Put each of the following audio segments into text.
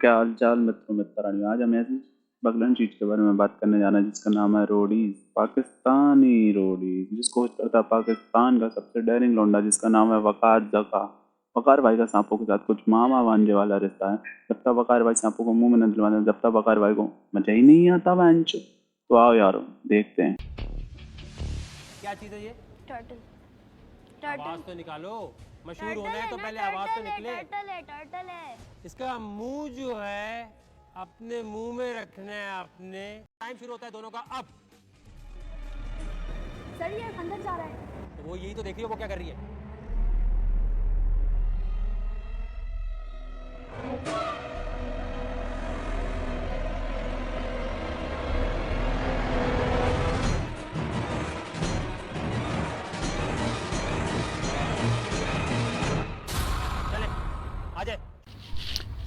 क्या हाल चाल मित्रों मित्राणियों। आज हम ऐसी बगलन चीज के बारे में बात करने जा रहे हैं जिसका नाम है रोडीज, पाकिस्तानी रोडीज, जिसको होस्ट करता है पाकिस्तान का सबसे डेयरिंग लौंडा जिसका नाम है वकार जका। वकार भाई का सांपों के साथ कुछ मामा भांजे वाला रिश्ता है। जब तक वकार भाई सांपों को मुंह में न दिलवाते जब तक वकार भाई को मजा ही नहीं आता बेंच। तो आओ यारो देखते हैं क्या चीज है ये। टर्टल। आवाज तो निकालो, मशहूर होना है तो पहले आवाज तो निकले। टर्टल है। इसका मुंह जो है अपने मुंह में रखना है आपने। टाइम शुरू होता है दोनों का अब। सर ये अंदर जा रहा है। तो वो यही तो देख रही हो वो क्या कर रही है।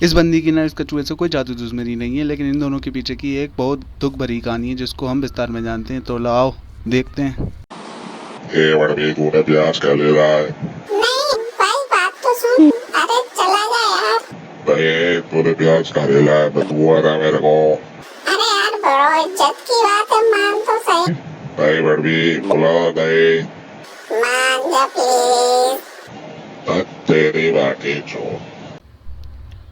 इस बंदी की ना इस कछुए से कोई जादू दुश्मनी नहीं है, लेकिन इन दोनों के पीछे की एक बहुत दुख भरी कहानी है जिसको हम विस्तार में जानते हैं। तो लाओ देखते हैं। तूने प्याज क्या ले रहा है? नहीं भाई बात तो सुन। अरे चला जा यार। अरे तूने प्याज क्या ले रहा है? बदबू आ रहा है मेरे को। अरे यार बड़ो इज्जत की बात है, मान तो सही। नहीं बड़वी खुला गए। मान जा प्लीज। तेरी बाकी चो।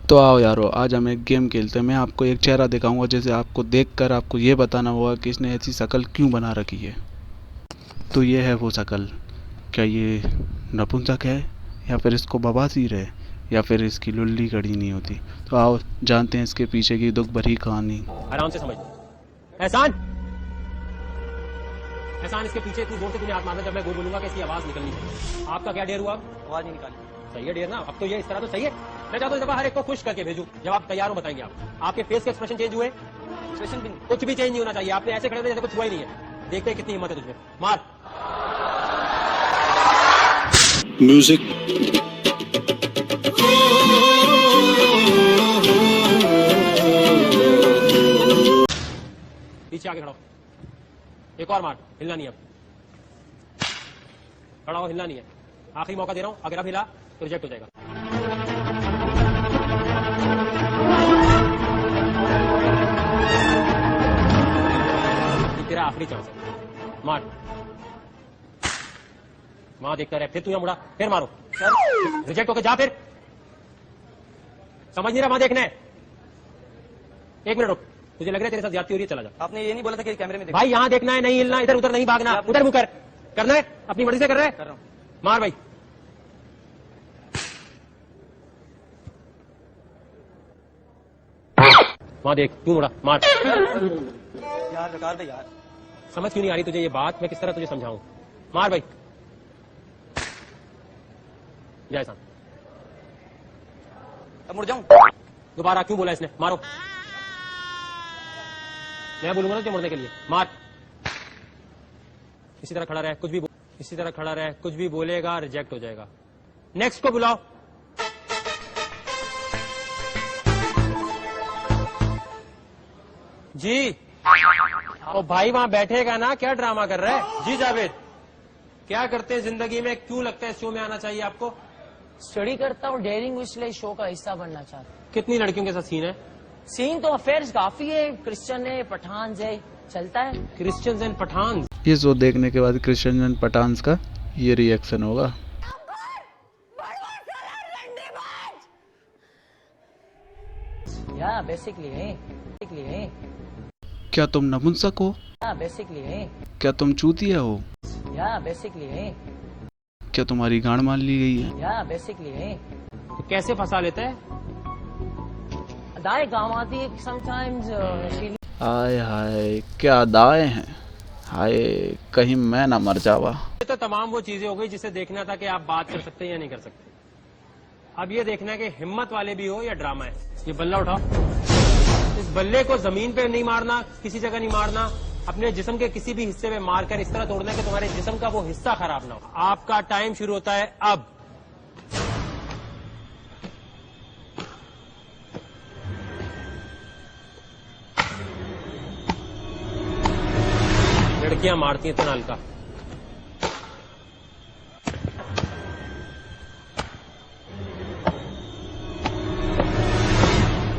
तो आओ यारो, आज हम एक गेम खेलते हैं। मैं आपको एक चेहरा दिखाऊंगा जैसे आपको देखकर आपको ये बताना होगा कि इसने ऐसी शक्ल क्यों बना रखी है। तो ये है वो शक्ल। क्या ये नपुंसक है या फिर इसको बवासीर है या फिर इसकी लुल्ली कड़ी नहीं होती। तो आओ जानते हैं इसके पीछे की दुख भरी कहानी। आराम से समझ। एहसान, एहसान इसके पीछे तू जोर से तुमने हाथ मारना जब मैं गोल बोलूंगा कि इसकी आवाज निकलनी चाहिए। आपका क्या डेर हुआ? आवाज नहीं निकाली। सही है डेर ना। अब तो ये इस तरह तो सही है। मैं चाहता हूँ इस दफा हर एक को खुश करके भेजूं। जब आप तैयार हो बताएंगे आप। आपके फेस के एक्सप्रेशन चेंज हुए? एक्सप्रेशन भी कुछ भी चेंज नहीं होना चाहिए। आपने ऐसे खड़े थे जैसे कुछ हुआ ही नहीं है। देखते हैं कितनी हिम्मत है तुझमें। मार म्यूजिक। पीछे आके खड़ा हो। एक और मार। हिलना नहीं अब। खड़ा हो, हिलना नहीं है। आखिरी मौका दे रहा हूं। अगर अब हिला तो रिजेक्ट हो जाएगा। तेरा आखिरी चांस है। मार। वहां देखता रहे। फिर तू यहां मुड़ा, फिर मारो। रिजेक्ट होके जा। फिर समझ नहीं रहा, वहां देखना है। एक मिनट रुक। तुझे लग रहा है तेरे साथ ज्यादती हो रही है, चला जा। आपने ये नहीं बोला था कि कैमरे में देखो। भाई यहां देखना है, नहीं हिलना, इधर उधर नहीं भागना। उधर मुकर करना है, अपनी मर्जी से कर रहा है। कर रहा हूं। मार भाई। वहां देख, तू मुड़ा, मार। यार वकार भाई यार, समझ क्यों नहीं आ रही तुझे ये बात? मैं किस तरह तुझे समझाऊं? मार भाई। जय सान। अब मुड़ जाऊं? दोबारा क्यों बोला इसने? मारो। मैं बोलूंगा ना तुझे मुड़ने के लिए। मार। इसी तरह खड़ा रहे, कुछ भी इसी तरह खड़ा रहे, कुछ भी बोलेगा रिजेक्ट हो जाएगा। नेक्स्ट को बुलाओ। जी। ओ भाई वहां बैठेगा ना, क्या ड्रामा कर रहा है? जी जावेद, क्या करते हैं जिंदगी में? क्यों लगता है शो में आना चाहिए आपको? स्टडी करता हूँ, डेयरिंग इसलिए शो का हिस्सा बनना चाहता हूँ। कितनी लड़कियों के साथ सीन है? सीन तो अफेयर्स काफी है, क्रिश्चियन है, पठान है, चलता है। Christians and Pathan. ये शो देखने के बाद क्रिश्चियन एंड पठान्स का ये रिएक्शन होगा। या बेसिकली है। क्या तुम नपुंसक हो? या बेसिकली है। क्या तुम चूतिया हो? या बेसिकली है। क्या तुम्हारी गांड मान ली गई है? या बेसिकली है। तो कैसे फंसा लेता है? दाएं काम आती है समटाइम्स। हाय हाय क्या दाएं हैं। हाय कहीं मैं ना मर जावा। ये तो तमाम वो चीजें हो गई जिसे देखना था कि आप बात कर सकते हैं या नहीं कर सकते। अब ये देखना है कि हिम्मत वाले भी हो या ड्रामा है। ये बल्ला उठाओ। इस बल्ले को जमीन पे नहीं मारना, किसी जगह नहीं मारना, अपने जिस्म के किसी भी हिस्से में मारकर इस तरह तोड़ना कि तुम्हारे जिस्म का वो हिस्सा खराब ना हो। आपका टाइम शुरू होता है अब। लड़कियां मारती हैं इतना हल्का।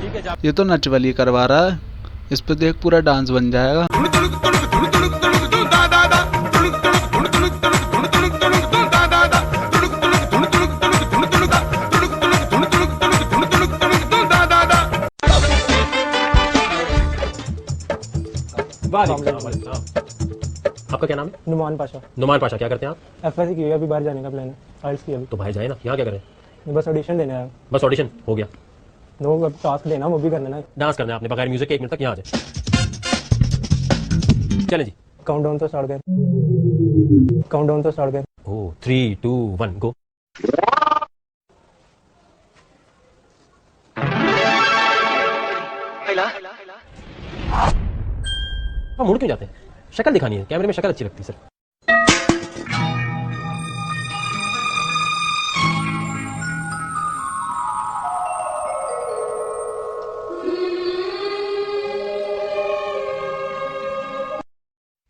ठीक है जा। ये तो नच वाली करवा रहा है, इस पे देख पूरा डांस बन जाएगा। आपका क्या नाम है? नुमान पाशा। नुमान पाशा। क्या करते हैं आप? एफएससी की है, अभी बाहर जाने का प्लान है। आइल्स की अभी। तो भाई जाए ना, यहाँ क्या करें? बस ऑडिशन देने आया। बस ऑडिशन हो गया? नो, अब टास्क देना, वो भी करना है। डांस करना है आपने बगैर म्यूजिक के, 1 मिनट तक यहाँ आ जाए। चलें जी। काउंटडाउन तो स्टार्ट कर। काउंटडाउन तो स्टार्ट कर। ओह 3 2 1 गो। आप मुड़ क्यों जाते हैं? शक्ल दिखानी है, कैमरे में शक्ल अच्छी लगती है सर।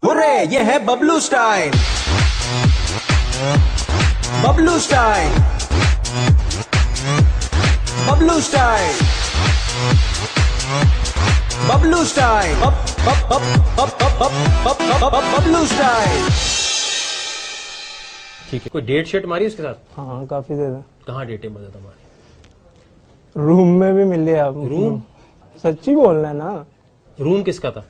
हुर्रे, ये है Bablu style. Bablu style. Bablu style. Bablu style. Bablu style. ठीक है, कोई डेट शेट मारी उसके साथ? हाँ, काफी ज्यादा। कहाँ डेट है मदद हमारी? रूम में भी मिल लिया। रूम? सच्ची बोलना है ना। रूम किसका था?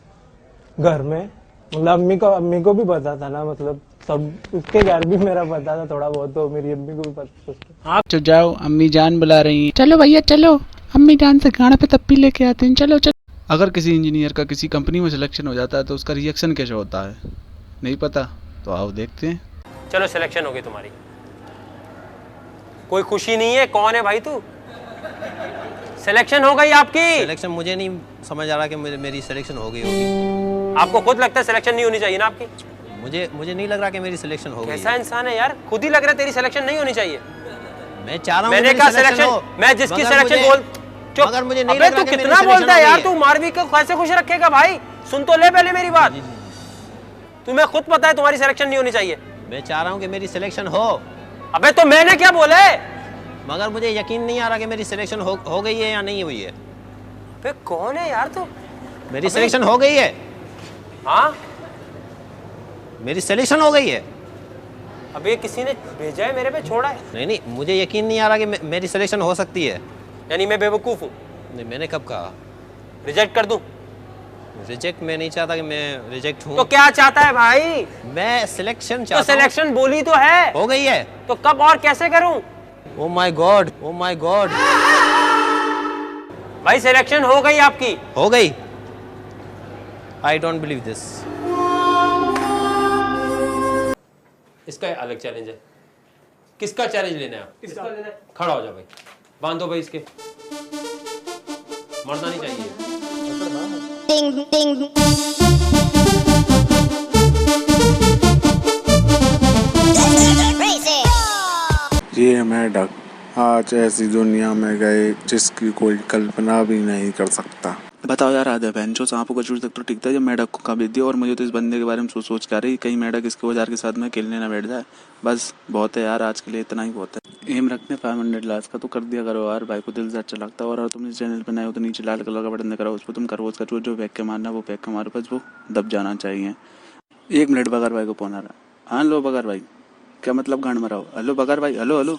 घर में, मतलब अम्मी को भी पता था ना, मतलब सब उसके घर भी मेरा पता था थोड़ा बहुत, तो मेरी अम्मी को भी पता था। आप जाओ, अम्मी जान बुला रही हैं। चलो भैया चलो, अम्मी जान से गाना पे तप्पी लेके आते हैं, चलो चलो। अगर किसी इंजीनियर का किसी कंपनी में सिलेक्शन हो जाता है तो उसका रिएक्शन कैसे होता है, नहीं पता? तो आओ देखते हैं। चलो सिलेक्शन हो गई तुम्हारी। कोई खुशी नहीं है? कौन है भाई तू? सिलेक्शन हो गई आपकी। सिलेक्शन मुझे नहीं समझ आ रहा कि मेरी सिलेक्शन हो गई होगी। आपको खुद लगता है सिलेक्शन नहीं होनी चाहिए ना आपकी? मुझे नहीं लग रहा कि मेरी सिलेक्शन हो गई। कैसा इंसान है यार, खुद ही लग रहा है तेरी सिलेक्शन नहीं होनी चाहिए। मैं चाह रहा हूं मैंने कहा सिलेक्शन, मैं जिसकी सिलेक्शन बोल। चुप। मगर मुझे नहीं अबे लग रहा तू कि कितना मेरी बोलता है सिलेक्शन यार, हो तू मारवी को कैसे खुश रखेगा भाई? सुन तो ले पहले मेरी बात। तुम्हें खुद पता है तुम्हारी सिलेक्शन नहीं होनी चाहिए। मैं चाह रहा हूं कि मेरी सिलेक्शन हो। अबे तो मैंने क्या बोला है? मगर मुझे यकीन नहीं आ रहा कि मेरी सिलेक्शन हो गई है या नहीं हुई है। अबे कौन है यार तू? मेरी सिलेक्शन हो गई है। हाँ, मेरी सिलेक्शन हो गई है। अबे किसी ने भेजा है मेरे पे, छोड़ा है? नहीं, मुझे यकीन नहीं आ रहा कि मेरी सिलेक्शन हो सकती है। यानी मैं बेवकूफ हूँ? नहीं, मैंने कब कहा? रिजेक्ट कर दूं? रिजेक्ट मैं नहीं चाहता कि मैं रिजेक्ट हूँ। तो क्या चाहता है भाई? मैं सिलेक्शन तो चाहता हूँ। सिलेक्शन बोली तो है। हो गई है। तो कब और कैसे करूं? Oh my God, oh my God. भाई सिलेक्शन हो गई आपकी। हो गई। I don't believe this. इसका अलग चैलेंज है। किसका चैलेंज लेना है आप? किसका लेना है? खड़ा हो जाओ भाई, बांधो भाई इसके, मरना नहीं चाहिए। ये है मेढक, आज ऐसी दुनिया में गए जिसकी कोई कल्पना भी नहीं कर सकता। बताओ यार, आधा बहनचो सांपों का चूज तक तो टिकता है जब मेढक को काट दिया। और मुझे तो इस बंदे के बारे में सोच के आ रही, कहीं मेढक इसके औजार के साथ में खेलने ना बैठ जाए। बस बहुत है यार, आज के लिए इतना ही बहुत है। एम रखने 500 लाख का तो कर दिया करो यार, भाई को दिल से अच्छा लगता है। और तुम इस चैनल पर नए हो तो नीचे लाल कलर का बटन करो, उस पर तुम करो उसका जो बैक के मारना वो बैक के मारो, बस वो दब जाना चाहिए। 1 मिनट बगर भाई को फोन आ रहा। हाँ लो बगर भाई, क्या मतलब गांड मराओ? हेलो बगर भाई, हेलो हेलो।